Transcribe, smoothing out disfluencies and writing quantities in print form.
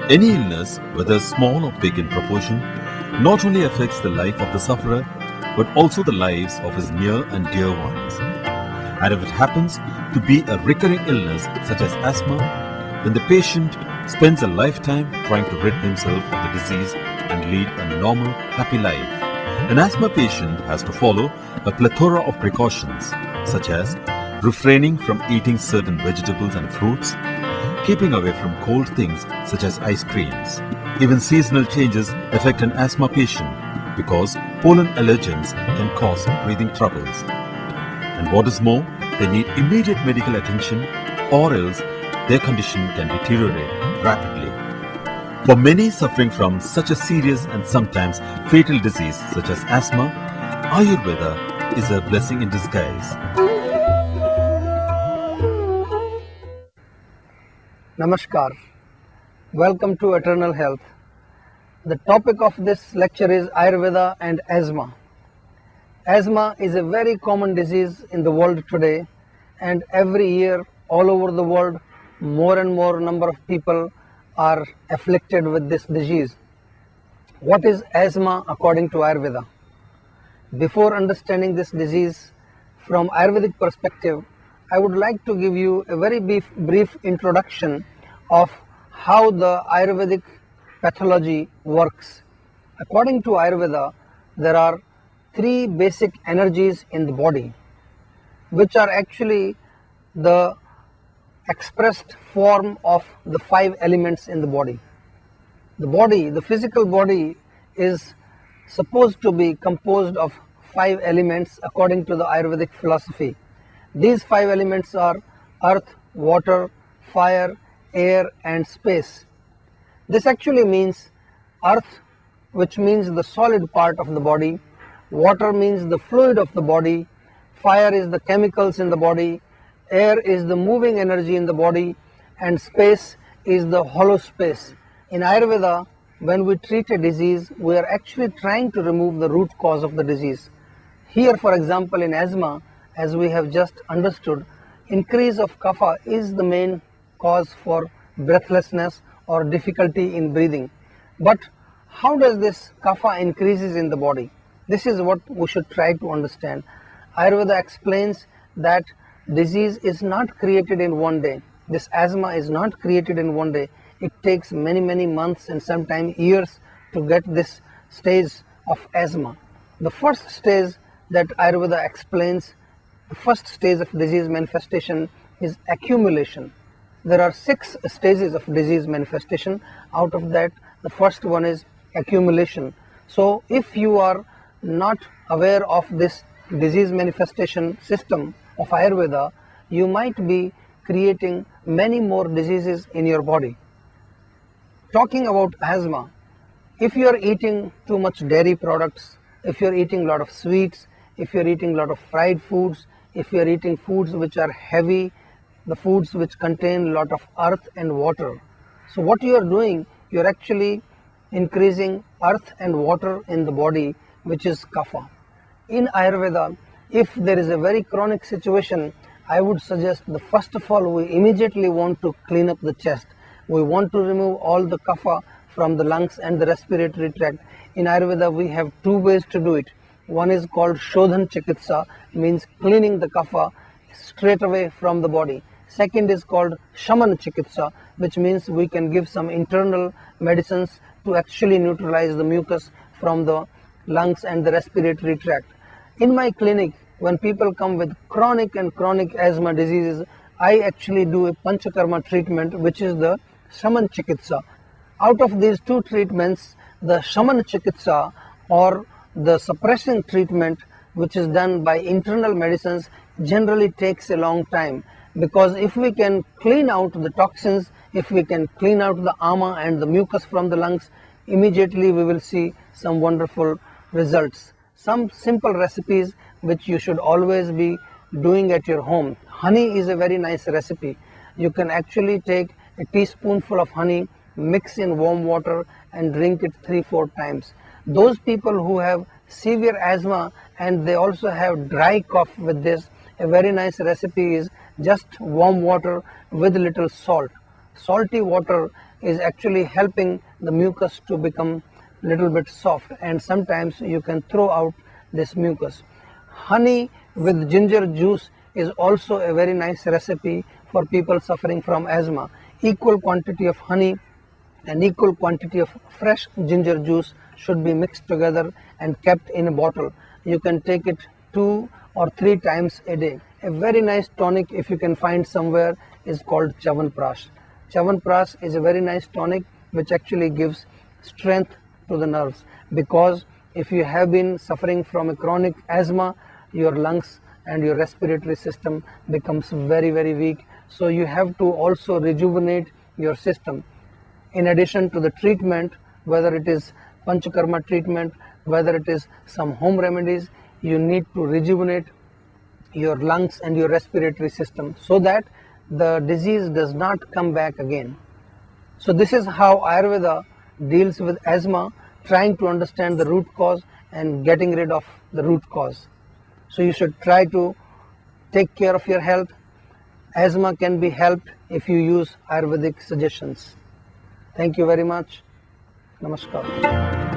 Any illness, whether small or big in proportion, not only affects the life of the sufferer, but also the lives of his near and dear ones. And if it happens to be a recurring illness such as asthma, then the patient spends a lifetime trying to rid himself of the disease and lead a normal, happy life. An asthma patient has to follow a plethora of precautions, such as refraining from eating certain vegetables and fruits, keeping away from cold things such as ice creams. Even seasonal changes affect an asthma patient because pollen allergens can cause breathing troubles. And what is more, they need immediate medical attention or else their condition can deteriorate rapidly. For many suffering from such a serious and sometimes fatal disease such as asthma, Ayurveda is a blessing in disguise. Namaskar. Welcome to Eternal Health. The topic of this lecture is Ayurveda and asthma. Asthma is a very common disease in the world today, and every year all over the world more and more number of people are afflicted with this disease. What is asthma according to Ayurveda? Before understanding this disease from Ayurvedic perspective, I would like to give you a very brief introduction of how the Ayurvedic pathology works. According to Ayurveda, there are three basic energies in the body, which are actually the expressed form of the five elements in the body. The body, the physical body, is supposed to be composed of five elements according to the Ayurvedic philosophy. These five elements are earth, water, fire, air and space. This actually means earth, which means the solid part of the body, water means the fluid of the body, fire is the chemicals in the body, air is the moving energy in the body, and space is the hollow space. In Ayurveda, when we treat a disease, we are actually trying to remove the root cause of the disease. Here, for example, in asthma, as we have just understood, increase of kapha is the main cause for breathlessness or difficulty in breathing. But how does this kapha increases in the body? This is what we should try to understand. Ayurveda explains that disease is not created in one day. This asthma is not created in one day. It takes many months and sometimes years to get this stage of asthma. The first stage that Ayurveda explains, the first stage of disease manifestation is accumulation. There are 6 stages of disease manifestation. Out of that, the first one is accumulation. So if you are not aware of this disease manifestation system of Ayurveda, you might be creating many more diseases in your body. Talking about asthma, if you are eating too much dairy products, if you are eating a lot of sweets, if you are eating a lot of fried foods, if you are eating foods which are heavy, the foods which contain a lot of earth and water. So what you are doing, you are actually increasing earth and water in the body, which is kapha. In Ayurveda, if there is a very chronic situation, I would suggest that first of all, we immediately want to clean up the chest. We want to remove all the kapha from the lungs and the respiratory tract. In Ayurveda, we have 2 ways to do it. One is called Shodhan Chikitsa, means cleaning the kapha straight away from the body. Second is called Shaman Chikitsa, which means we can give some internal medicines to actually neutralize the mucus from the lungs and the respiratory tract. In my clinic, when people come with chronic asthma diseases, I actually do a Panchakarma treatment, which is the Shaman Chikitsa. Out of these 2 treatments, the Shaman Chikitsa or the suppressing treatment, which is done by internal medicines, generally takes a long time, because if we can clean out the toxins, if we can clean out the ama and the mucus from the lungs, immediately we will see some wonderful results. Some simple recipes which you should always be doing at your home. Honey is a very nice recipe. You can actually take a teaspoonful of honey, mix in warm water and drink it 3-4 times. Those people who have severe asthma and they also have dry cough with this, a very nice recipe is just warm water with little salt. salty water is actually helping the mucus to become little bit soft, and sometimes you can throw out this mucus. Honey with ginger juice is also a very nice recipe for people suffering from asthma. Equal quantity of honey and equal quantity of fresh ginger juice should be mixed together and kept in a bottle. You can take it 2 or 3 times a day. A very nice tonic, if you can find somewhere, is called Chyawanprash. Chyawanprash is a very nice tonic which actually gives strength to the nerves, because if you have been suffering from a chronic asthma, your lungs and your respiratory system becomes very, very weak. So you have to also rejuvenate your system. In addition to the treatment, whether it is Panchakarma treatment, whether it is some home remedies, you need to rejuvenate your lungs and your respiratory system so that the disease does not come back again. So this is how Ayurveda deals with asthma, trying to understand the root cause and getting rid of the root cause. So you should try to take care of your health. Asthma can be helped if you use Ayurvedic suggestions. Thank you very much. Namaskar.